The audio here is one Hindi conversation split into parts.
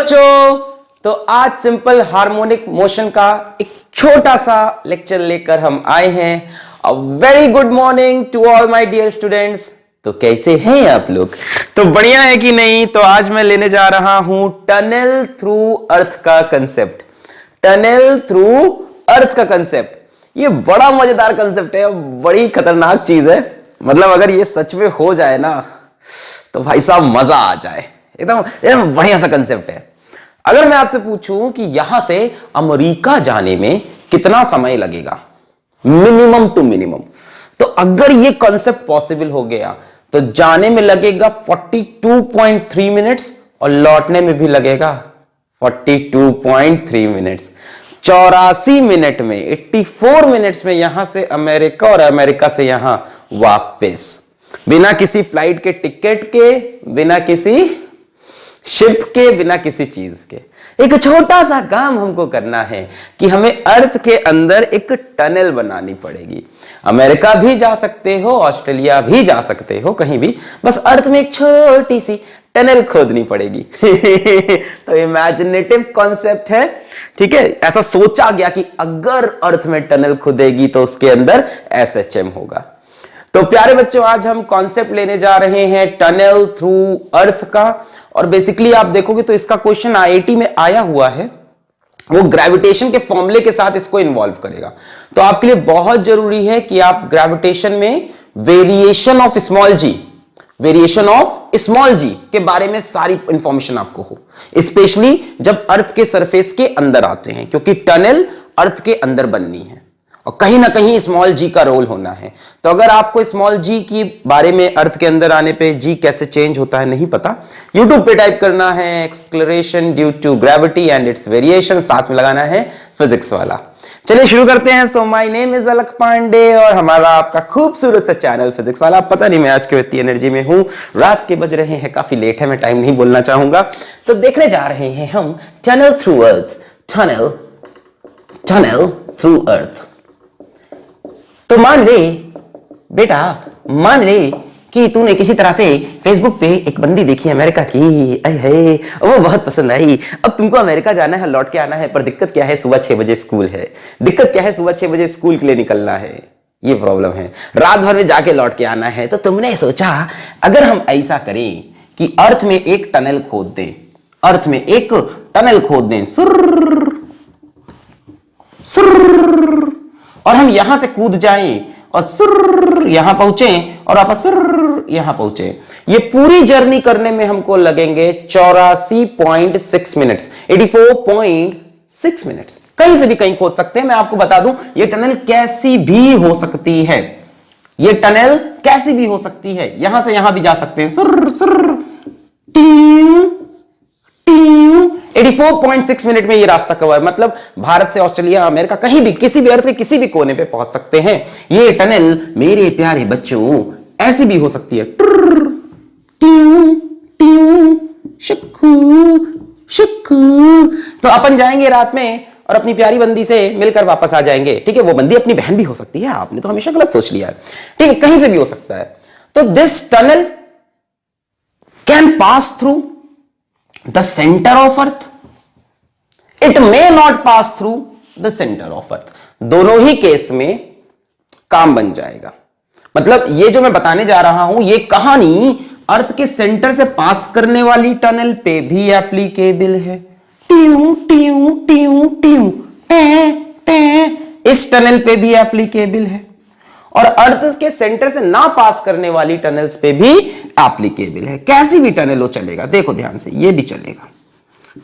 बच्चों, तो आज सिंपल हार्मोनिक मोशन का एक छोटा सा लेक्चर लेकर हम आए हैं। A very good morning to all my dear students. तो कैसे हैं आप लोग? तो बढ़िया है कि नहीं? तो आज मैं लेने जा रहा हूं टनल थ्रू अर्थ का कंसेप्ट। टनल थ्रू अर्थ का कंसेप्ट ये बड़ा मजेदार कंसेप्ट है, बड़ी खतरनाक चीज है। मतलब अगर ये सच में हो जाए ना तो भाई साहब मजा आ जाए। एकदम बढ़िया सा कंसेप्ट है। अगर मैं आपसे पूछूं कि यहां से अमेरिका जाने में कितना समय लगेगा, मिनिमम टू मिनिमम, तो अगर ये कॉन्सेप्ट पॉसिबल हो गया तो जाने में लगेगा 42.3 मिनट्स और लौटने में भी लगेगा 42.3 मिनट्स। 84 मिनट में, 84 मिनट्स में यहां से अमेरिका और अमेरिका से यहां वापस, बिना किसी फ्लाइट के टिकट के, बिना किसी शिप के, बिना किसी चीज के। एक छोटा सा काम हमको करना है कि हमें अर्थ के अंदर एक टनल बनानी पड़ेगी। अमेरिका भी जा सकते हो, ऑस्ट्रेलिया भी जा सकते हो, कहीं भी, बस अर्थ में एक छोटी सी टनल खोदनी पड़ेगी। तो इमेजिनेटिव कॉन्सेप्ट है, ठीक है। ऐसा सोचा गया कि अगर अर्थ में टनल खुदेगी तो उसके अंदर SHM होगा। तो प्यारे बच्चों, आज हम कॉन्सेप्ट लेने जा रहे हैं टनल थ्रू अर्थ का। और बेसिकली आप देखोगे तो इसका क्वेश्चन IIT में आया हुआ है, वो ग्रेविटेशन के फॉर्मूले के साथ इसको इन्वॉल्व करेगा। तो आपके लिए बहुत जरूरी है कि आप ग्रेविटेशन में वेरिएशन ऑफ स्मॉल जी के बारे में सारी इंफॉर्मेशन आपको हो, स्पेशली जब अर्थ के सरफेस के अंदर आते हैं, क्योंकि टनल अर्थ के अंदर बननी है और कहीं ना कहीं स्मॉल जी का रोल होना है। तो अगर आपको स्मॉल जी की बारे में अर्थ के अंदर आने पे जी कैसे चेंज होता है नहीं पता, YouTube पे टाइप करना है acceleration due to gravity and its variation, साथ में लगाना है फिजिक्स वाला। चलिए शुरू करते हैं। So my name is Alak Pandey और हमारा आपका खूबसूरत सा चैनल फिजिक्स वाला। पता नहीं मैं आज क्यों इतनी एनर्जी में हूं, रात के बज रहे हैं, काफी लेट है, मैं टाइम नहीं बोलना चाहूंगा। तो देखने जा रहे हैं हम tunnel through earth, tunnel through earth. तो मान ले बेटा, मान ले कि तूने किसी तरह से फेसबुक पे एक बंदी देखी अमेरिका की, अरे वो बहुत पसंद आई। अब तुमको अमेरिका जाना है, लौट के आना है, पर दिक्कत क्या है, सुबह 6 बजे स्कूल है। दिक्कत क्या है, सुबह 6 बजे स्कूल के लिए निकलना है, ये प्रॉब्लम है। रात भर में जाके लौट के आना है। तो तुमने सोचा अगर हम ऐसा करें कि अर्थ में एक टनल खोद दें, अर्थ में एक टनल खोद दें, सुर्र सुर्र, और हम यहां से कूद जाएं और सुर्र यहां पहुंचे और वापस सुर्र यहां पहुंचे। ये पूरी जर्नी करने में हमको लगेंगे 84.6 मिनट्स, 84.6 मिनट्स। कहीं से भी कहीं खोद सकते हैं। मैं आपको बता दूं ये टनल कैसी भी हो सकती है, ये टनल कैसी भी हो सकती है। यहां से यहां भी जा सकते हैं, सुर्र सुर्र, 84.6 मिनट में ये रास्ता कवर, मतलब भारत से ऑस्ट्रेलिया, अमेरिका, कहीं भी, किसी भी अर्थ के किसी भी कोने पे पहुंच सकते हैं। ये टनल मेरे प्यारे बच्चों ऐसी भी हो सकती है, तो अपन जाएंगे रात में और अपनी प्यारी बंदी से मिलकर वापस आ जाएंगे। ठीक है, वो बंदी अपनी बहन भी हो सकती है, आपने तो हमेशा गलत सोच लिया है। ठीक है, कहीं से भी हो सकता है। तो this tunnel can pass through the center of earth, it may not pass through the center of earth। दोनों ही केस में काम बन जाएगा। मतलब ये जो मैं बताने जा रहा हूं ये कहानी अर्थ के सेंटर से पास करने वाली टनल पे भी एप्लीकेबल है। ट्यू ट्यू ट्यू ट्यू इस टनल पे भी एप्लीकेबल है, और अर्थ के सेंटर से ना पास करने वाली टनल्स पे भी एप्लीकेबल है। कैसी भी टनल हो चलेगा, देखो ध्यान से, ये भी चलेगा।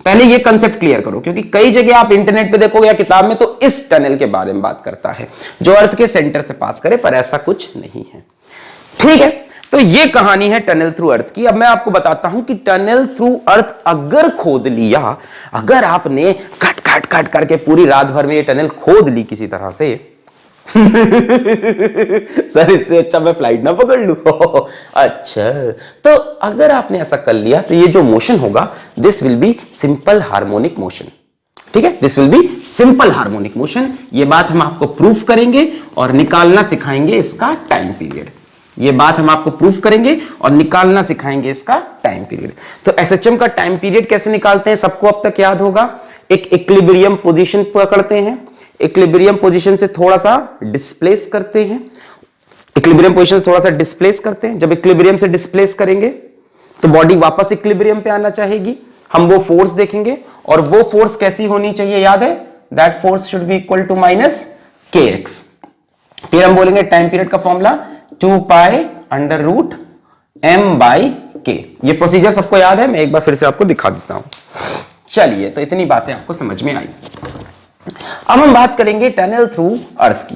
पहले ये कंसेप्ट क्लियर करो, क्योंकि कई जगह आप इंटरनेट पे देखोगे या किताब में तो इस टनल के बारे में बात करता है जो अर्थ के सेंटर से पास करे, पर ऐसा कुछ नहीं है। ठीक है, तो ये कहानी है टनल थ्रू अर्थ की। अब मैं आपको बताता हूं कि टनल थ्रू अर्थ अगर खोद लिया, अगर आपने कट कट कट करके पूरी रात भर में ये टनल खोद ली किसी तरह से, सर इससे अच्छा मैं फ्लाइट ना पकड़ लूं। अच्छा, तो अगर आपने ऐसा कर लिया तो ये जो मोशन होगा this will be simple harmonic motion. ठीक है, this will be simple harmonic motion. ये बात हम आपको प्रूफ करेंगे और निकालना सिखाएंगे इसका टाइम पीरियड। ये बात हम आपको प्रूफ करेंगे और निकालना सिखाएंगे इसका टाइम पीरियड। तो एसएचएम का टाइम पीरियड कैसे निकालते हैं सबको अब तक याद होगा। एक इक्विलिब्रियम पोजीशन पकड़ते हैं, इक्विलिब्रियम पोजीशन से थोड़ा सा डिस्प्लेस करते हैं, इक्विलिब्रियम पोजीशन से थोड़ा सा डिस्प्लेस करते हैं। जब इक्विलिब्रियम से डिस्प्लेस करेंगे तो बॉडी वापस इक्विलिब्रियम पे आना चाहेगी, हम वो फोर्स देखेंगे और वो फोर्स कैसी होनी चाहिए याद है, that force should be equal to minus के एक्स। फिर हम बोलेंगे टाइम पीरियड का formula 2 pi under root M by K. ये प्रोसीजर सबको याद है, मैं एक बार फिर से आपको दिखा देता हूं। चलिए, तो इतनी बातें आपको समझ में आई। अब हम बात करेंगे टनल थ्रू अर्थ की।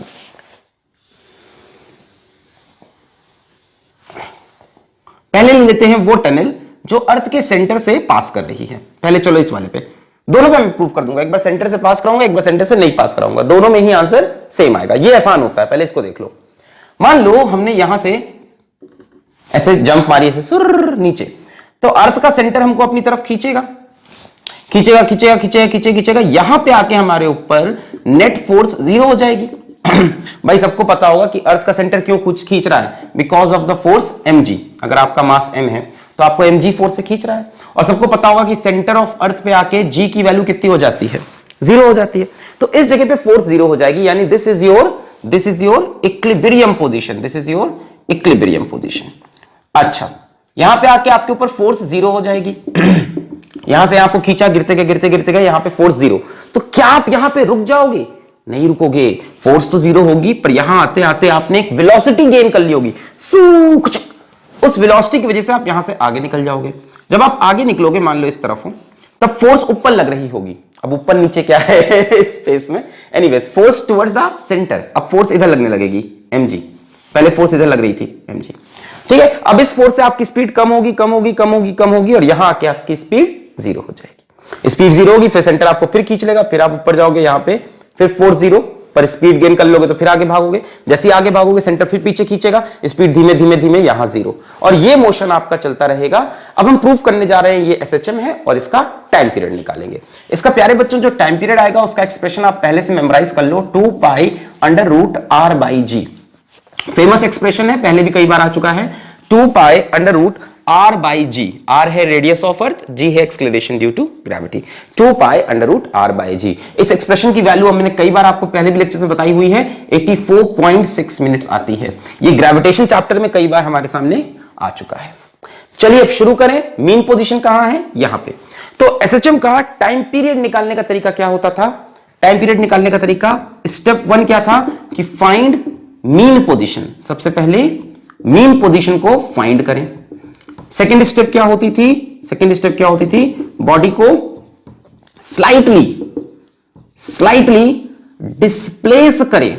पहले ले लेते हैं वो टनल जो अर्थ के सेंटर से पास कर रही है। पहले चलो इस वाले पे, दोनों पे मैं प्रूफ कर दूंगा, एक बार सेंटर से पास कराऊंगा, एक बार सेंटर से नहीं पास कराऊंगा, दोनों में ही आंसर सेम आएगा। ये आसान होता है, पहले इसको देख लो। मान लो हमने यहां से ऐसे जंप मारी, ऐसे सुर नीचे, तो अर्थ का सेंटर हमको अपनी तरफ खींचेगा, खींचेगा खींचेगा खींचेगा खींचेगा खींचेगा, यहां पे आके हमारे ऊपर नेट फोर्स 0 हो जाएगी। भाई सबको पता होगा कि अर्थ का सेंटर क्यों खींच रहा है, because of the force mg। अगर आपका मास m है तो आपको mg फोर्स से खींच रहा है, और सबको पता होगा कि सेंटर ऑफ अर्थ पे आके g की वैल्यू कितनी हो जाती है, 0 हो जाती है। तो इस जगह पे फोर्स 0 हो जाएगी, यानी this is your equilibrium position, this is your equilibrium position. अच्छा, यहां पे आके आपके ऊपर फोर्स 0 हो जाएगी। यहां से आपको खींचा, गिरते गए गिरते गिरते गए, यहां पे फोर्स 0। तो क्या आप यहां पे रुक जाओगे? नहीं रुकोगे, फोर्स तो 0 होगी, पर यहां आते आते आपने एक वेलोसिटी गेन कर ली होगी, उस वेलोसिटी की वजह से आप यहां से आगे निकल जाओगे। जब आप आगे निकलोगे, मान लो इस तरफ हो, तब फोर्स ऊपर लग रही होगी। अब ऊपर नीचे क्या है स्पेस में, anyways force towards the centre. अब फोर्स इधर लगने लगेगी mg, पहले फोर्स इधर लग रही थी mg, ठीक है। अब इस फोर्स से आपकी स्पीड कम होगी कम होगी कम होगी कम होगी, और यहां आके आपकी स्पीड 0 हो जाएगी। स्पीड 0 होगी, फिर सेंटर आपको फिर खींच लेगा, फिर आप ऊपर जाओगे, यहां पे फिर फोर्स 0 पर स्पीड गेन कर लोगे तो फिर आगे भागोगे, जैसे आगे भागोगे सेंटर फिर पीछे खींचेगा, स्पीड धीमे धीमे धीमे यहां 0, और ये मोशन आपका चलता रहेगा। अब हम प्रूफ करने जा रहे हैं ये एसएचएम है, और इसका टाइम पीरियड निकालेंगे। इसका प्यारे बच्चों जो टाइम पीरियड आएगा उसका एक्सप्रेशन आप पहले से मेमोराइज कर लो, 2 pi under root R by g. Famous expression है, पहले भी कई बार आ चुका है, 2 pi under root R by g. R है रेडियस ऑफ अर्थ, जी है acceleration due to gravity, 2 pi under root R by g. इस एक्सप्रेशन की वैल्यू हमने कई बार आपको पहले भी लेक्चर में बताई हुई है, 84.6 मिनट्स आती है। ये ग्रेविटेशन चैप्टर में कई बार हमारे सामने आ चुका है। चलिए अब शुरू करें। मीन पोजीशन कहां है, यहां पे। तो एसएचएम का टाइम पीरियड निकालने का तरीका क्या होता था? टाइम पीरियड निकालने का तरीका, स्टेप 1 क्या था कि फाइंड मीन पोजीशन। सबसे पहले मीन पोजीशन को फाइंड करें। सेकेंड स्टेप क्या होती थी? सेकेंड स्टेप क्या होती थी? बॉडी को स्लाइटली डिस्प्लेस करें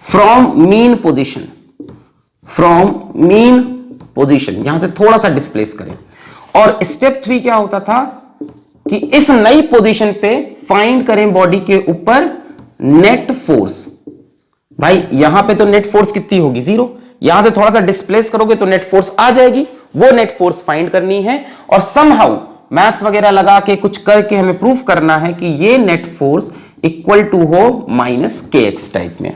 फ्रॉम मीन पोजीशन, यहां से थोड़ा सा डिस्प्लेस करें। और स्टेप 3 क्या होता था कि इस नई पोजीशन पे फाइंड करें बॉडी के ऊपर नेट फोर्स। भाई यहां पे तो नेट फोर्स कितनी होगी? 0। यहां से थोड़ा सा डिस्प्लेस करोगे तो नेट फोर्स आ जाएगी, वो नेट फोर्स फाइंड करनी है, और समहाउ मैथ्स वगैरह लगा के कुछ करके हमें प्रूफ करना है कि ये नेट फोर्स इक्वल टू हो माइनस के एक्स टाइप में,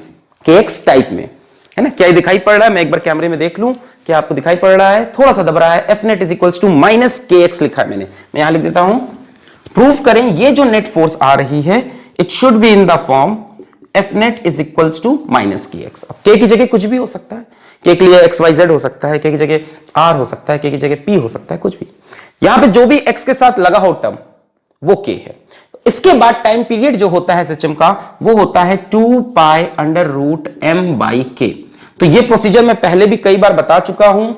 है ना। क्या ये दिखाई पड़ रहा है? मैं एक बार कैमरे में देख लूं, क्या आपको दिखाई पड़ रहा है? थोड़ा सा दब रहा है। F net is equal to minus के एक्स लिखा है मैंने, मैं यहां लिख देता हूं। प्रूफ करें ये जो नेट फोर्स आ रही है, it should be in the form F net is equal to minus के एक्स। अब के की जगह कुछ भी हो सकता है, के के लिए एक्स वाई जेड हो सकता है, के की जगह आर हो सकता है, के की जगह पी हो सकता है, कुछ भी। यहां पे जो भी एक्स के साथ लगा हो टर्म वो के है। इसके बाद टाइम पीरियड जो होता है एसएचएम का, वो होता है 2 pi under root M by K. तो ये प्रोसीजर मैं पहले भी कई बार बता चुका हूं,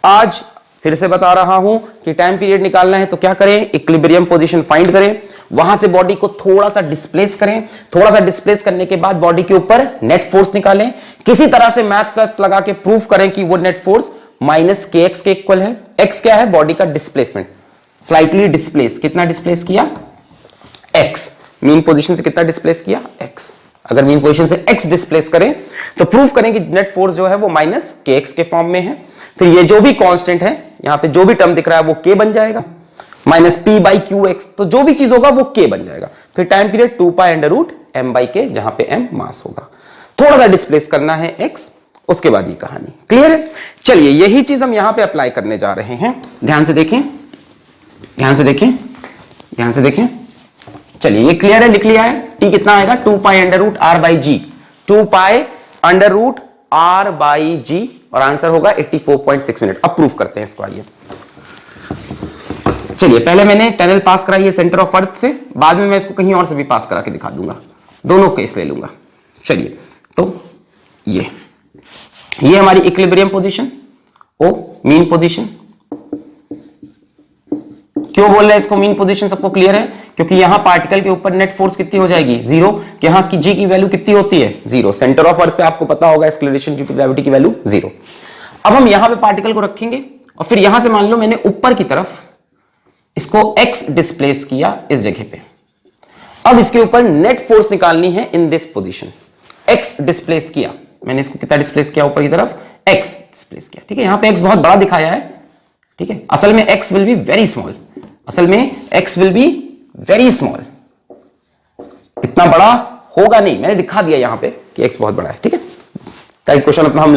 आज फिर से बता रहा हूं कि टाइम पीरियड निकालना है तो क्या करें? इक्विलिब्रियम पोजीशन फाइंड करें, वहां से बॉडी को थोड़ा सा डिस्प्लेस करें, थोड़ा सा डिस्प्लेस करने के बाद बॉडी के ऊपर नेट फोर्स निकालें, किसी तरह से मैथ लगा के प्रूफ करें कि वो नेट फोर्स माइनस के एक्स के इक्वल है। एक्स क्या है? बॉडी का डिस्प्लेसमेंट, स्लाइटली डिस्प्लेस। कितना डिस्प्लेस किया? एक्स। मीन पोजीशन से कितना डिस्प्लेस किया? एक्स। अगर मीन पोजीशन से एक्स डिस्प्लेस करें तो प्रूफ करें कि नेट फोर्स जो है वो माइनस के एक्स के फॉर्म में है। फिर ये जो भी कांस्टेंट है, यहां पे जो भी टर्म दिख रहा है वो के बन जाएगा, minus P by Q x, तो जो भी चीज होगा वो के बन जाएगा। फिर time period 2 pi under root M by K, जहां पे एम मास होगा। थोड़ा सा डिस्प्लेस करना है एक्स, उसके बाद ये कहानी। क्लियर है? चलिए यही चीज हम यहां पे अप्लाई करने जा रहे हैं। ध्यान से देखें, ध्यान से देखें, ध्यान से देखें। चलिए ये क्लियर है, लिख लिया है। टी कितना आएगा? 2 pi under root R by g, 2 pi under root R by g, और आंसर होगा 84.6 मिनट। अब प्रूफ करते हैं इसको। आइए चलिए, पहले मैंने टनल पास कराई है सेंटर ऑफ अर्थ से, बाद में मैं इसको कहीं और से भी पास करा के दिखा दूंगा, दोनों केस ले लूंगा। चलिए तो ये हमारी इक्विलिब्रियम पोजीशन, ओ मीन पोजीशन। क्यों बोल रहे हैं इसको मीन पोजीशन? सबको क्लियर है? क्योंकि यहां पार्टिकल के ऊपर नेट फोर्स कितनी हो जाएगी? 0। यहां की जी की वैल्यू कितनी होती है? 0। सेंटर ऑफ अर्थ पे आपको पता होगा एक्सेलरेशन ड्यू टू ग्रेविटी की वैल्यू 0। अब हम यहां पे पार्टिकल को रखेंगे और फिर यहां से मान लो मैंने ऊपर की तरफ इसको x डिस्प्लेस किया इस जगह पे। अब इसके ऊपर नेट फोर्स निकालनी है in this position. x displace किया मैंने, इसको कितना डिस्प्लेस किया? ऊपर की तरफ x डिस्प्लेस किया। ठीक है, यहां पे x बहुत बड़ा दिखाया है। ठीक है, असल में x will be very small, असल में x will be very small, इतना बड़ा होगा नहीं। मैंने दिखा दिया यहां पे कि x बहुत बड़ा है। ठीक है, ताकि क्वेश्चन अपना हम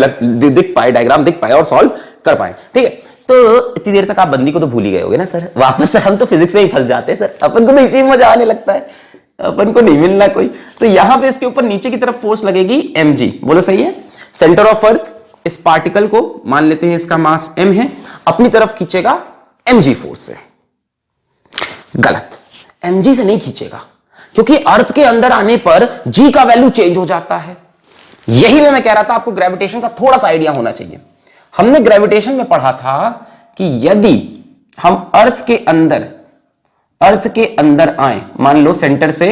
दिख पाए, डायग्राम दिख पाए और सॉल्व कर पाए। ठीक है, तो इतनी देर तक आप बंदी को तो भूल ही गए होगे ना सर। वापस हम तो फिजिक्स में ही फंस जाते हैं सर, अपन को तो इसी में मजा आने लगता है, अपन को नहीं मिलना कोई। तो यहां पे इसके ऊपर नीचे की तरफ फोर्स लगेगी mg। बोलो सही है? सेंटर ऑफ अर्थ इस पार्टिकल को मान लेते हैं, इसका मास m है, अपनी तरफ खींचेगा mg फोर्स से। गलत, mg से नहीं खींचेगा, क्योंकि अर्थ के अंदर आने पर g का वैल्यू चेंज हो जाता है। यही मैं कह रहा था आपको ग्रेविटेशन का थोड़ा सा आइडिया होना चाहिए। हमने ग्रेविटेशन में पढ़ा था कि यदि हम अर्थ के अंदर आए, मान लो सेंटर से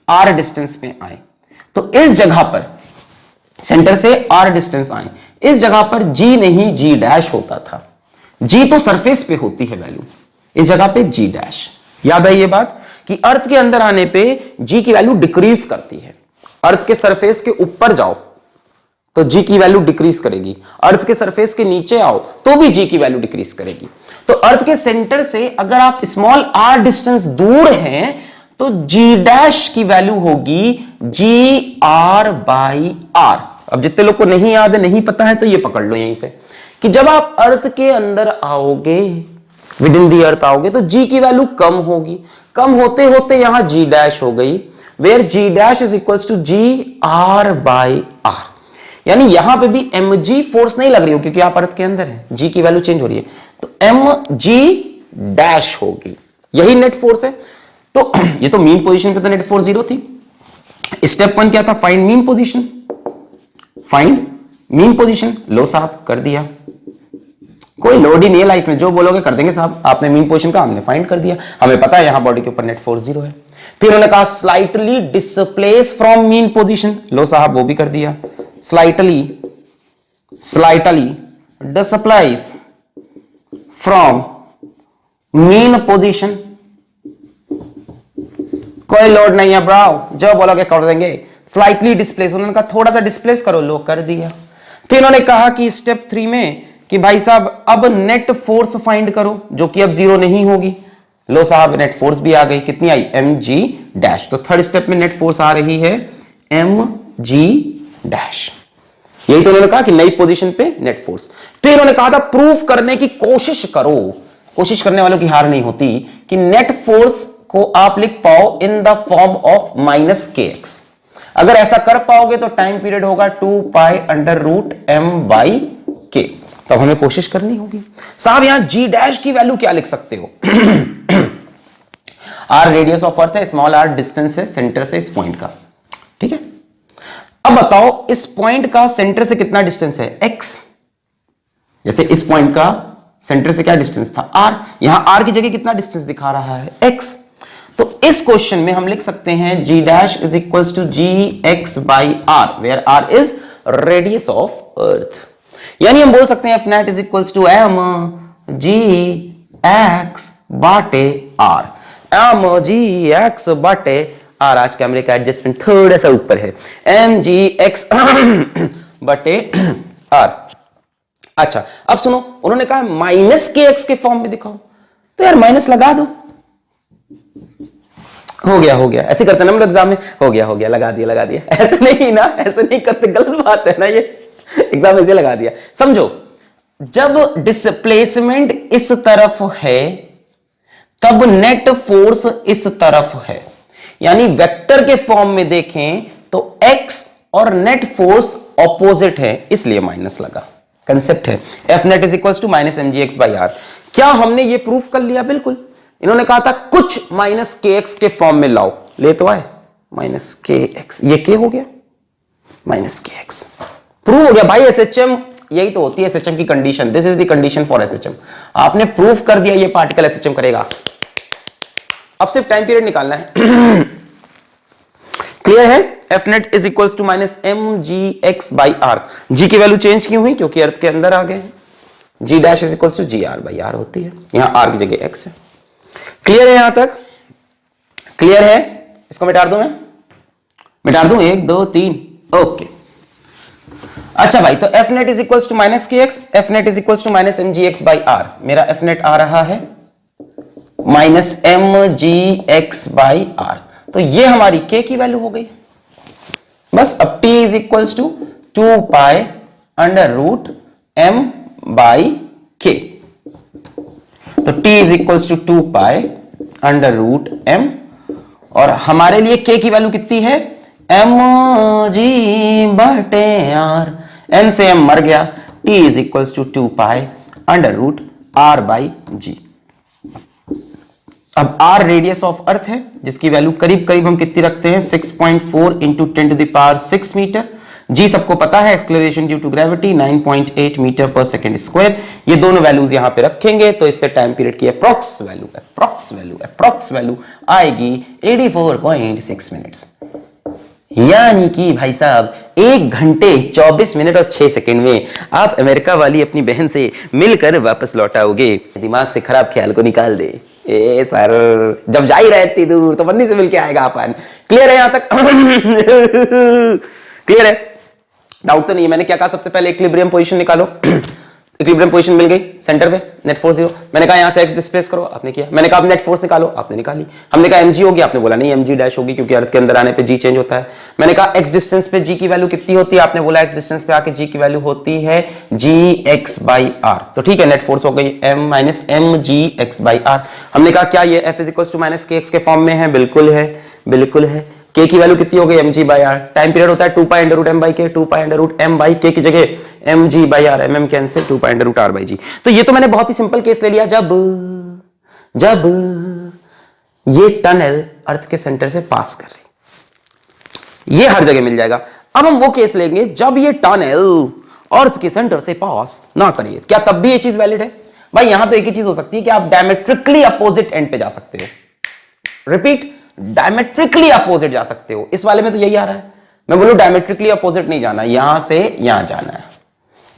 r डिस्टेंस पे आए, तो इस जगह पर सेंटर से r डिस्टेंस आए, इस जगह पर g नहीं g डैश होता था। g तो सरफेस पे होती है वैल्यू, इस जगह पे g डैश। याद है ये बात कि अर्थ के अंदर आने पे g की वैल्यू डिक्रीज करती है। अर्थ के सरफेस के ऊपर जाओ तो g की वैल्यू डिक्रीज करेगी, अर्थ के सरफेस के नीचे आओ तो भी g की वैल्यू डिक्रीज करेगी। तो अर्थ के सेंटर से अगर आप स्मॉल r डिस्टेंस दूर हैं तो g डैश की वैल्यू होगी जी आर बाई आर। अब जितने लोग को नहीं याद है, नहीं पता है, तो ये पकड़ लो यहीं से कि जब आप अर्थ के अंदर आओगे, विद इन दी अर्थ आओगे, तो g की वैल्यू कम होगी। कम होते होते यहां g डैश हो गई, where g dash is equals to ji R by R. यानी यहां पे भी mg फोर्स नहीं लग रही हो, क्योंकि आप अर्थ के अंदर है, g की वैल्यू चेंज हो रही है, तो mg डैश होगी। यही नेट फोर्स है। तो ये तो मीन पोजीशन पे तो नेट फोर्स 0 थी। स्टेप 1 क्या था? Find mean position. Find mean position, लो साहब कर दिया। कोई लोड ही नहीं है लाइफ में, जो बोलोगे कर देंगे साहब। आपने मीन पोजीशन का हमने फाइंड कर दिया, हमें पता है यहां बॉडी के ऊपर नेट फोर्स 0 है। फिर उन्होंने कहा slightly displace from mean position, लो साहब वो भी कर दिया। Slightly displace from mean position, कोई लोड नहीं है ब्राउ, जो बोलोगे कर देंगे। स्लाइटली डिस्प्लेस, उन्होंने कहा थोड़ा सा डिस्प्लेस करो, लो कर दिया। फिर उन्होंने कहा कि स्टेप 3 में कि भाई साहब अब नेट फोर्स फाइंड करो, जो कि अब 0 नहीं होगी। लो साहब नेट फोर्स भी आ गई, कितनी आई? mg dash. तो थर्ड स्टेप में नेट फोर्स आ रही है mg डैश। यही तो उन्होंने कहा कि नई पोजीशन पे नेट फोर्स। फिर उन्होंने कहा था प्रूफ करने की कोशिश करो, कोशिश करने वालों की हार नहीं होती, कि नेट फोर्स को आप लिख पाओ इन द फॉर्म ऑफ -kx। अगर ऐसा कर पाओगे तो टाइम पीरियड होगा 2 pi under root m by k। तब हमें कोशिश करनी होगी। साहब यहां g डैश की वैल्यू क्या लिख सकते हो? r रेडियस ऑफ अर्थ है, स्मॉल r डिस्टेंस है सेंटर से इस पॉइंट का। ठीक है, अब बताओ इस पॉइंट का सेंटर से कितना डिस्टेंस है? x। जैसे इस पॉइंट का सेंटर से क्या डिस्टेंस था? r। यहां r की जगह कितना डिस्टेंस दिखा रहा है? x। तो इस क्वेश्चन में हम लिख सकते हैं g dash is equals to G x by R, where r is radius of earth. यानी हम बोल सकते हैं F net is equals to M ji X बाटे आर। एम जी एक्स बाटे आर। आज कैमरे का एडजस्टमेंट थोड़ा सा ऊपर है, एम जी एक्स बटे आर। अच्छा अब सुनो, उन्होंने कहा -kx के फॉर्म में दिखाओ, तो यार माइनस लगा दो, हो गया। ऐसे करते ना हम एग्जाम में, हो गया लगा दिया। ऐसे नहीं ना, ऐसे नहीं करते, गलत बात है ना ये। एग्जाम ऐसे लगा दिया। समझो, जब डिस्प्लेसमेंट इस तरफ है तब नेट फोर्स इस तरफ है, यानी वेक्टर के फॉर्म में देखें तो x और नेट फोर्स ऑपोजिट है, इसलिए माइनस लगा। कंसेप्ट है F net is equal to minus M G x by R. क्या हमने ये प्रूफ कर लिया? बिल्कुल। इन्होंने कहा था कुछ माइनस के एक्स के फॉर्म में लाओ, ले तो आए माइनस के एक्स, ये के हो गया माइनस के एक्स, प्रूव हो गया भाई। एसएचएम यही तो होती है एसएचएम की condition, this is the condition for SHM. आपने प्रूफ कर दिया ये पार्टिकल एसएचएम करेगा। अब सिर्फ टाइम पीरियड निकालना है। क्लियर है? F net is equal to minus M G x by R. G की वैल्यू चेंज क्यों हुई? क्योंकि अर्थ के अंदर आ गए। G dash is equal to ji R by R होती है, यहां आर की जगह एक्स है। क्लियर है? यहां तक क्लियर है? इसको मिटा दूं मैं, मिटा दूं 1 2 3, ओके। अच्छा भाई, तो F net is equal to minus के x, F net is equal to minus M G x by R. मेरा एफ नेट आ रहा है minus M G x by R, तो ये हमारी के की वैल्यू हो गई। बस अब t is equal to 2 pi under root m by K, तो t is equal to 2 pi under root m, और हमारे लिए k की वैल्यू कितनी है? m जी बटे r, n से m मर गया, t is equal to 2 pi under root r by g। अब r रेडियस ऑफ अर्थ है, जिसकी वैल्यू करीब करीब हम कितनी रखते हैं? 6.4 into 10 to the power 6 metre. g सबको पता है, acceleration due to gravity 9.8 metre पर सेकेंड स्क्वायर। ये दोनों वैल्यूज यहां पे रखेंगे तो इससे टाइम पीरियड की अप्रॉक्स वैल्यू आएगी 84.6 मिनट्स। यानी कि भाई साहब 1 घंटे 24 मिनट और 6 सेकंड में आप अमेरिका वाली अपनी बहन से मिलकर वापस लौट आओगे। दिमाग से खराब ख्याल को निकाल दे। ए सर, जब जा ही रहे इतनी दूर तो बन्नी से मिलके आएगा अपन। क्लियर है यहां तक? क्लियर है? डाउट तो नहीं है? मैंने क्या कहा सबसे पहले? इक्विलिब्रियम पोजीशन निकालो। इक्विलिब्रियम पोजीशन मिल गई सेंटर पे, नेट फोर्स 0। मैंने कहा यहां से एक्स डिस्प्लेस करो, आपने किया। मैंने कहा नेट फोर्स निकालो, आपने निकाली। हमने कहा mg होगी, आपने बोला नहीं mg डैश होगी क्योंकि अर्थ के अंदर आने पे g चेंज होता है। मैंने कहा x डिस्टेंस पे g की वैल्यू कितनी होती है? आपने बोला x डिस्टेंस पे आके g की वैल्यू होती है gx बाई r। तो ठीक है, नेट फोर्स हो गई m minus M G x by R. हमने कहा क्या ये f is equal to minus के एक्स के फॉर्म में है? बिल्कुल है, बिल्कुल है। k की वैल्यू कितनी हो गई? mg by R. Time period होता है 2 pi under root m by K, 2 pi under root m by K की जगह mg by R, mm cancel, 2 pi under root r by g। तो ये तो मैंने बहुत ही सिंपल केस ले लिया, जब ये टनल अर्थ के सेंटर से पास कर रही, ये हर जगह मिल जाएगा। अब हम वो केस लेंगे जब ये टनल अर्थ के सेंटर से पास ना करे, क्या तब भी ये चीज वैलिड है? भाई यहां तो एक ही चीज हो सकती है कि आप डायमेट्रिकली अपोजिट एंड पे जा सकते हो। रिपीट, डायमेट्रिकली अपोजिट जा सकते हो। इस वाले में तो यही आ रहा है। मैं बोलूं डायमेट्रिकली अपोजिट नहीं जाना, यहां से यहां जाना है,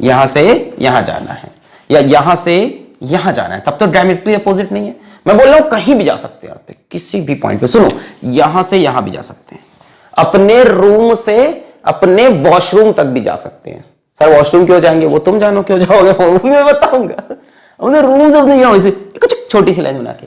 यहां से यहां जाना है, या यहां से यहां जाना है, तब तो डायमेट्रिकली अपोजिट नहीं है। मैं बोल रहा हूं कहीं भी जा सकते हैं आप, किसी भी पॉइंट पे। सुनो, यहां से यहां भी जा सकते हैं, अपने रूम से अपने वॉशरूम तक भी जा सकते हैं। सर वॉशरूम क्यों जाएंगे? वो तुम जानो क्यों जाओगे, वो भी मैं बताऊंगा। अपने रूम से अपने कुछ छोटी सी लाइन बना के,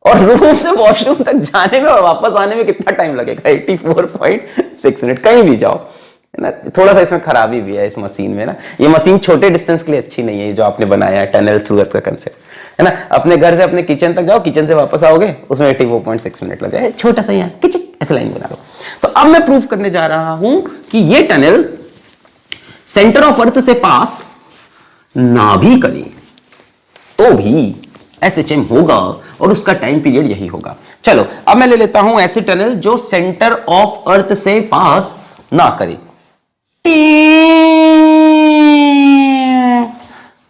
और रूम से वॉशरूम तक जाने में और वापस आने में कितना टाइम लगेगा? 84.6 मिनट। कहीं भी जाओ, है ना। थोड़ा सा इसमें खराबी भी है इस मशीन में ना, ये मशीन छोटे डिस्टेंस के लिए अच्छी नहीं है जो आपने बनाया है, टनल थ्रू अर्थ का कंसेप्ट, है ना। अपने घर से अपने किचन तक जाओ, किचन से वापस आओगे, उसमें 84.6 मिनट लग जाए। छोटा सा यहाँ किचन ऐसे लाइन बना लो। तो अब मैं प्रूफ करने जा रहा हूं कि ये टनल सेंटर ऑफ अर्थ से पास ना भी करे तो भी एसएचएम होगा, और उसका टाइम पीरियड यही होगा। चलो अब मैं ले लेता हूं ऐसी टनल जो सेंटर ऑफ अर्थ से पास ना करे।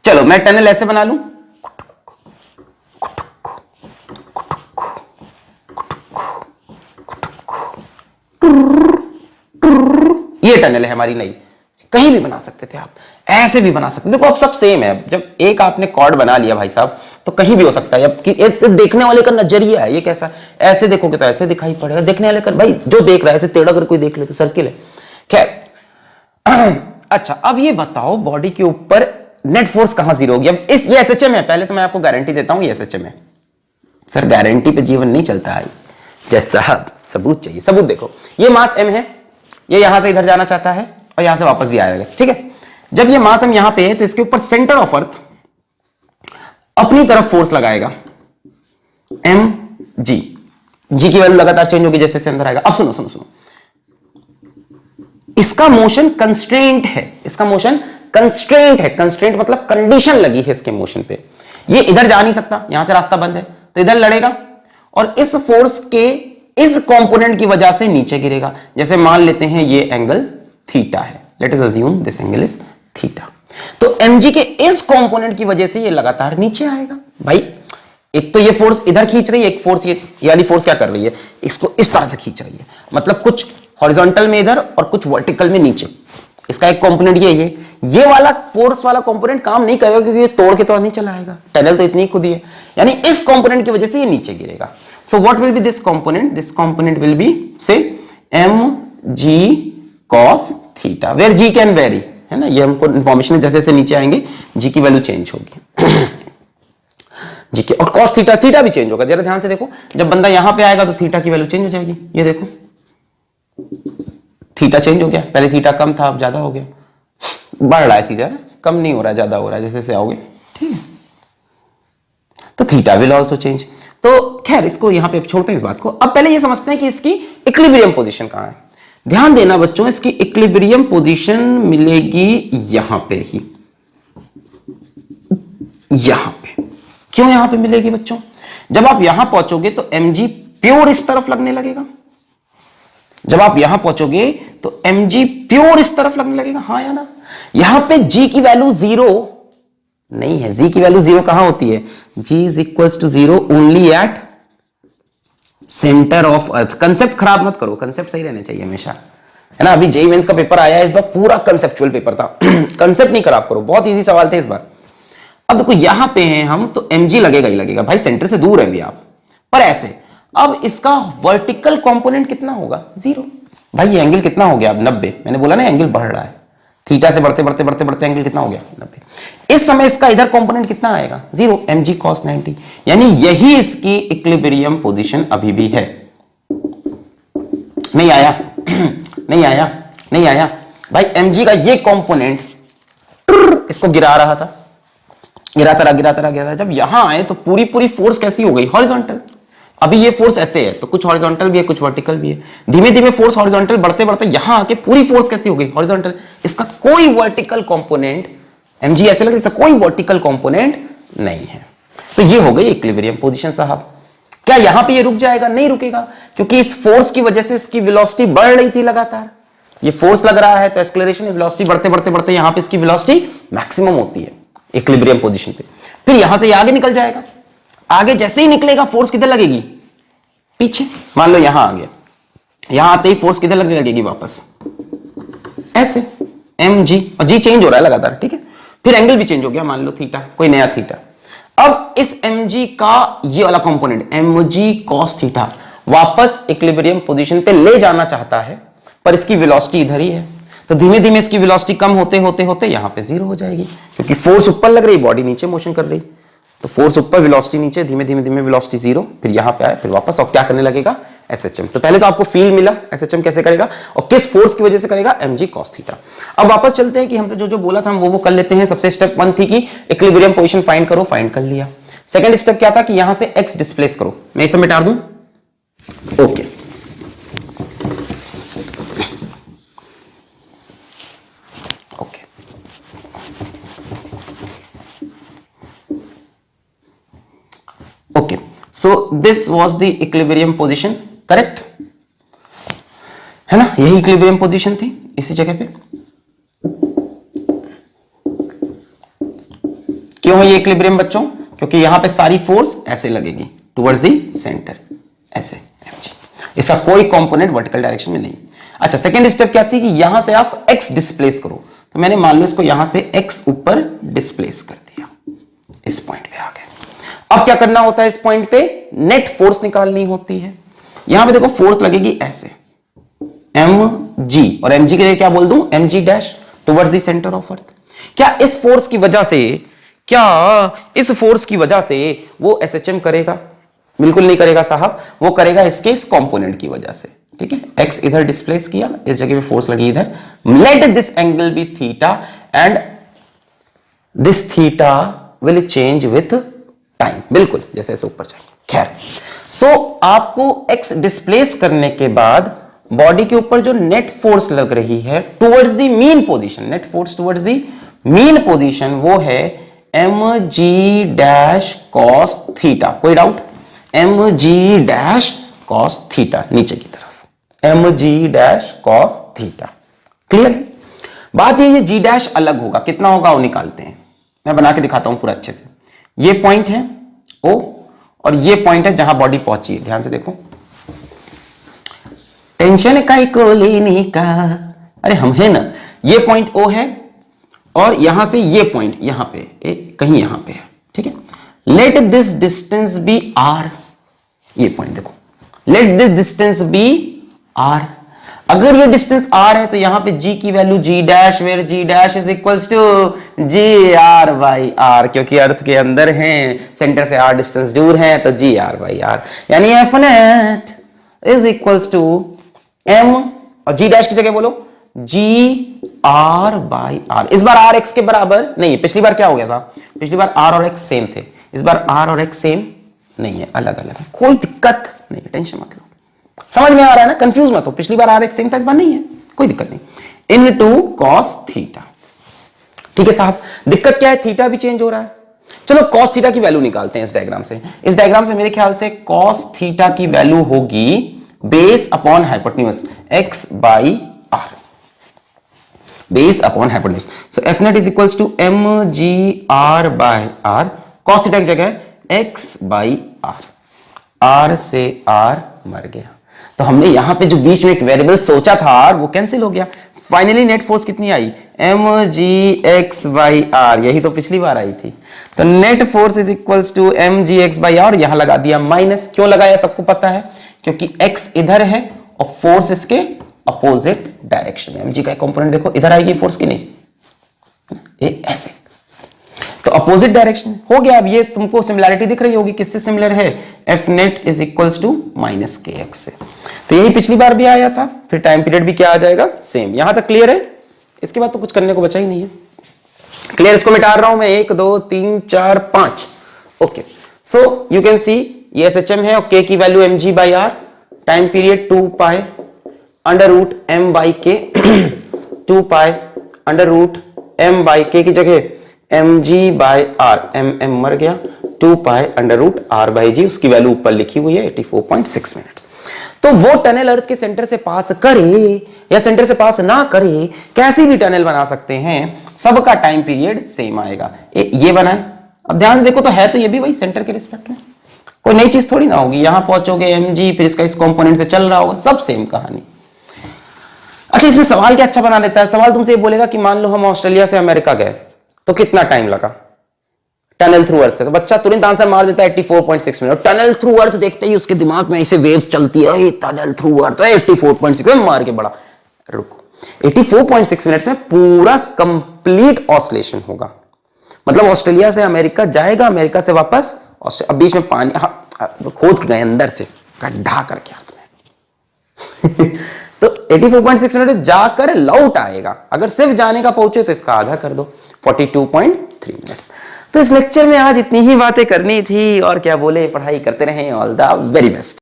चलो मैं टनल ऐसे बना लूं, ये टनल है हमारी नई। कहीं भी बना सकते थे आप, ऐसे भी बना सकते। देखो अब सब सेम है। जब एक आपने कॉर्ड बना लिया भाई साहब, तो कहीं भी हो सकता है। अब एक तो देखने वाले का नजरिया है, ये कैसा, ऐसे देखोगे तो ऐसे दिखाई पड़ेगा, देखने वाले का भाई जो देख रहा है ऐसे टेढ़ा कर कोई देख ले तो सर्किल है। खैर अच्छा, अब ये बताओ बॉडी के ऊपर नेट फोर्स कहां जीरो होगी? अब इस ये एसएचएम है। पहले तो मैं आपको गारंटी देता हूं ये एसएचएम है। सर गारंटी पे जीवन नहीं चलता है जज साहब, सबूत चाहिए। सबूत देखो, ये मास m है, ये यहां से इधर जाना चाहता है और यहां से वापस भी आएगा, ठीक है। जब ये मास हम यहां पे है तो इसके ऊपर सेंटर ऑफ अर्थ अपनी तरफ फोर्स लगाएगा एम जी। जी की वैल्यू लगातार चेंज होगी जैसे जैसे अंदर आएगा। अब सुनो सुनो सुनो, इसका मोशन कंस्ट्रेंट है, इसका मोशन कंस्ट्रेंट है। कंस्ट्रेंट मतलब कंडीशन लगी है इसके मोशन पे। ये इधर जा नहीं सकता, यहां से रास्ता बंद है तो इधर लड़ेगा और इस फोर्स के इस कंपोनेंट की वजह से नीचे गिरेगा। जैसे मान लेते हैं ये एंगल थीटा है, let us assume this angle is theta. तो mg के इस कंपोनेंट की वजह से ये लगातार नीचे आएगा। भाई एक तो ये फोर्स इधर खींच रही है, एक फोर्स ये वाली फोर्स क्या कर रही है, इसको इस तरह से खींच रही है। मतलब कुछ हॉरिजॉन्टल में इधर और कुछ वर्टिकल में नीचे। इसका एक कंपोनेंट ये वाला फोर्स वाला कंपोनेंट काम नहीं करेगा क्योंकि ये तोड़ के तो नहीं चला आएगा, टनल तो इतनी खुद ही है। यानी इस कंपोनेंट की वजह से ये नीचे गिरेगा। So what will be this component? This component will be say mg cos theta, where g can vary, है ना। ये हमको इंफॉर्मेशन है, जैसे जैसे नीचे आएंगे g की वैल्यू चेंज होगी जी के, और cos थीटा, थीटा भी चेंज होगा। जरा ध्यान से देखो, जब बंदा यहां पे आएगा तो थीटा की वैल्यू चेंज हो जाएगी। ये देखो थीटा चेंज हो गया, पहले थीटा कम था अब ज्यादा हो गया, बढ़ रहा है थीटा, कम नहीं हो रहा है ज्यादा हो रहा है जैसे जैसे आओगे, ठीक है। तो थीटा विल आल्सो चेंज। तो खैर इसको यहां पे छोड़ते हैं इस बात को। अब पहले ये समझते हैं कि इसकी इक्विलिब्रियम पोजीशन कहां है। ध्यान देना बच्चों, इसकी इक्विलिब्रियम पोजीशन मिलेगी यहां पे ही, यहां पे। क्यों यहां पे मिलेगी बच्चों? जब आप यहां पहुंचोगे तो mg प्योर इस तरफ लगने लगेगा। जब आप यहां पहुंचोगे तो mg प्योर इस तरफ लगने लगेगा, हाँ या ना। यहां पे g की वैल्यू 0 नहीं है। g की वैल्यू 0 कहां होती है? g is equal to 0 only at centre of earth. Concept खराब मत करो, कंसेप्ट सही रहने चाहिए हमेशा, है ना। अभी जेईई मेंस का पेपर आया है इस बार, पूरा कंसेप्चुअल पेपर था कंसेप्ट नहीं खराब करो, बहुत इजी सवाल थे इस बार। अब देखो यहां पे हैं हम तो mg लगेगा ही लगेगा, भाई सेंटर से दूर है भी आप, पर ऐसे। अब इसका वर्टिकल कंपोनेंट कितना होगा? 0। भाई ये एंगल कितना हो गया अब? 90। मैंने बोला ना एंगल बढ़ रहा है, थीटा से बढ़ते बढ़ते बढ़ते बढ़ते एंगल कितना हो गया? 90। इस समय इसका इधर कंपोनेंट कितना आएगा? 0, mg cos 90। यानी यही इसकी इक्विलिब्रियम पोजीशन अभी भी है। नहीं आया नहीं आया नहीं आया भाई। mg का ये कंपोनेंट इसको गिरा रहा था, गिराता रहा। जब यहां आए तो पूरी पूरी फोर्स कैसी हो गई? हॉरिजॉन्टल। अभी ये फोर्स ऐसे है तो कुछ हॉरिजॉन्टल भी है कुछ वर्टिकल भी है। धीमे धीमे फोर्स हॉरिजॉन्टल बढ़ते बढ़ते यहां आके पूरी फोर्स कैसी हो गई? हॉरिजॉन्टल। इसका कोई वर्टिकल कंपोनेंट, mg ऐसे लग रहा है इसका कोई वर्टिकल कंपोनेंट नहीं है। तो ये हो गई इक्विलिब्रियम पोजीशन साहब। क्या यहां पे ये रुक जाएगा? नहीं रुकेगा, क्योंकि इस फोर्स की वजह से इसकी वेलोसिटी बढ़ रही थी लगातार। ये फोर्स लग रहा है तो एक्सेलरेशन वेलोसिटी बढ़ते बढ़ते बढ़ते यहां पे इसकी वेलोसिटी मैक्सिमम होती है इक्विलिब्रियम पोजीशन पे। फिर यहां से ये आगे निकल जाएगा। आगे जैसे ही निकलेगा फोर्स किधर लगेगी? पीछे। मान लो यहां आ गया, यहां आते ही फोर्स किधर लगने लगेगी? वापस ऐसे mg, और g चेंज हो रहा है लगातार, ठीक है। फिर एंगल भी चेंज हो गया, मान लो थीटा, कोई नया थीटा। अब इस mg का ये वाला कंपोनेंट mg cos थीटा वापस इक्विलिब्रियम पोजीशन पे ले जाना चाहता है, पर इसकी वेलोसिटी इधर ही है। तो धीमे धीमे इसकी वेलोसिटी कम होते होते होते यहां पे 0 हो जाएगी, क्योंकि फोर्स ऊपर लग रही, बॉडी नीचे मोशन कर रही। तो फोर्स ऊपर, वेलोसिटी नीचे, धीमे धीमे धीमे वेलोसिटी 0, फिर यहां पे आए, फिर वापस। और क्या करने लगेगा? SHM। तो पहले तो आपको फील मिला SHM कैसे करेगा और किस फोर्स की वजह से करेगा? mg cos theta. अब वापस चलते हैं कि हमसे जो जो बोला था हम वो कर लेते हैं। सबसे स्टेप 1 थी कि इक्विलिब्रियम पोजीशन फाइंड करो, फाइंड कर लिया। सेकंड स्टेप क्या था कि यहां से x डिस्प्लेस करो। मैं इसे मिटा दूं, okay. Okay, so this was the equilibrium position, correct? है ना, यही इक्विलिब्रियम पोजीशन थी इसी जगह पे। क्यों है ये इक्विलिब्रियम बच्चों? क्योंकि यहां पे सारी फोर्स ऐसे लगेगी टुवर्ड्स द सेंटर, ऐसे। इसका कोई कंपोनेंट वर्टिकल डायरेक्शन में नहीं। अच्छा, सेकंड स्टेप क्या थी कि यहां से आप x डिस्प्लेस करो। तो मैंने मान लो इसको यहां से x ऊपर डिस्प्लेस कर दिया, इस पॉइंट पे आ गए। अब क्या करना होता है? इस पॉइंट पे नेट फोर्स निकालनी होती है। यहां पे देखो फोर्स लगेगी ऐसे mg, और mg के लिए क्या बोल दूं? mg dash towards the centre of अर्थ। क्या इस फोर्स की वजह से, वो SHM करेगा? बिल्कुल नहीं करेगा साहब, वो करेगा इसके इस कंपोनेंट की वजह से, ठीक है। x इधर डिस्प्लेस किया, इस जगह पे फोर्स लगी इधर। Let this angle be theta and this theta will change with time, बिल्कुल जैसे ऐसे ऊपर जाएंगे। खैर, सो आपको x डिस्प्लेस करने के बाद बॉडी के ऊपर जो नेट फोर्स लग रही है towards the mean position, net force towards the mean position, वो है mg डैश cos थीटा। कोई doubt? mg dash cos theta, नीचे की तरफ mg dash cos theta. Clear है? बात ये g डैश अलग होगा, कितना होगा वो निकालते हैं, मैं बना के दिखाता हूं पूरा अच्छे से। ये पॉइंट है O और ये पॉइंट है जहां बॉडी पहुंची है, ध्यान से देखो। टेंशन काई को लेने का, अरे हम है ना। ये पॉइंट O है और यहां से ये पॉइंट यहां पे कहीं यहां पे है, ठीक है। Let this distance be r, ये पॉइंट देखो, let this distance be r। अगर ये डिस्टेंस r है तो यहां पे g की value g dash, where g dash is equals to g r by r, क्योंकि अर्थ के अंदर है, सेंटर से r डिस्टेंस दूर है, तो g r बाई r, यानी f net is equals to m और g डैश की जगह बोलो g r बाई r। इस बार r x के बराबर नहीं, पिछली बार क्या हो गया था, पिछली बार r और x सेम थे, इस बार r और x सेम नहीं है, अलग अलग है, कोई दिक्कत नहीं, टेंशन मत लो। समझ में आ रहा है ना, कंफ्यूज मत हो, पिछली बार r x सेम था, इस बार नहीं है, कोई दिक्कत नहीं। इनटू cos थीटा, ठीक है साहब। दिक्कत क्या है, थीटा भी चेंज हो रहा है। चलो cos थीटा की वैल्यू निकालते हैं इस डायग्राम से। इस डायग्राम से मेरे ख्याल से cos थीटा की वैल्यू होगी base upon hypotenuse x by r, base upon hypotenuse. So f net is equals to mg r by r, cos theta की जगह x बाई r, r से r मर गया, तो हमने यहां पे जो बीच में एक वेरिएबल सोचा था r, वो कैंसिल हो गया। फाइनली नेट फोर्स कितनी आई, mgx बाई r, यही तो पिछली बार आई थी। तो net force is equals to mgx by r, यहां लगा दिया माइनस। क्यों लगाया सबको पता है, क्योंकि x इधर है और फोर्स इसके अपोजिट डायरेक्शन में। mg का कंपोनेंट देखो, इधर आएगी फोर्स की नहीं, ये ऐसे, तो अपोजिट डायरेक्शन हो गया। अब ये तुमको सिमिलैरिटी दिख रही होगी, किससे सिमिलर है, F net is equals to minus के एक्स से। तो यही पिछली बार भी आया था, फिर टाइम पीरियड भी क्या आ जाएगा, सेम। यहां तक क्लियर है? इसके बाद तो कुछ करने को बचा ही नहीं है। क्लियर? इसको मिटा रहा हूं मैं, 1 2 3 4 5। Okay, so you can see ये SHM है और k की value mg by r, time period 2 pi under root m by k, 2 pi under root m by k की जगह mg बाय r, m मर गया, 2 pi under root r by g, उसकी वैल्यू ऊपर लिखी हुई है 84.6 मिनट्स। तो वो टनल अर्थ के सेंटर से पास करे या सेंटर से पास ना करे, कैसी भी टनल बना सकते हैं, सबका टाइम पीरियड सेम आएगा। ये बनाए, अब ध्यान से देखो तो है तो ये भी वही सेंटर के रिस्पेक्ट में, कोई नई चीज थोड़ी ना होगी। यहां पहुंचोगे mg, फिर इसका इस कंपोनेंट से चल रहा होगा, सब सेम कहानी। अच्छा, इसमें सवाल क्या अच्छा बना देता है, सवाल तुमसे ये बोलेगा कि मान लो हम ऑस्ट्रेलिया से अमेरिका गए तो कितना टाइम लगा टनल थ्रू अर्थ से, तो बच्चा तुरंत आंसर मार देता है 84.6 मिनट। टनल थ्रू अर्थ देखते ही उसके दिमाग में ऐसे वेव्स चलती है, टनल थ्रू अर्थ 84.6 में मार के बड़ा, रुको, 84.6 मिनट्स में पूरा कंप्लीट ऑसिलेशन होगा। मतलब ऑस्ट्रेलिया से अमेरिका जाएगा, अमेरिका से वापस, अब बीच में पानी खोद गए अंदर से गड्ढा करके हाथ में तो 84.6 मिनट जाकर लौट आएगा। अगर सिर्फ जाने का पहुंचे तो इसका आधा कर दो, 42.3 मिनट्स। तो इस लेक्चर में आज इतनी ही बातें करनी थी, और क्या बोले, पढ़ाई करते रहें। All the very best.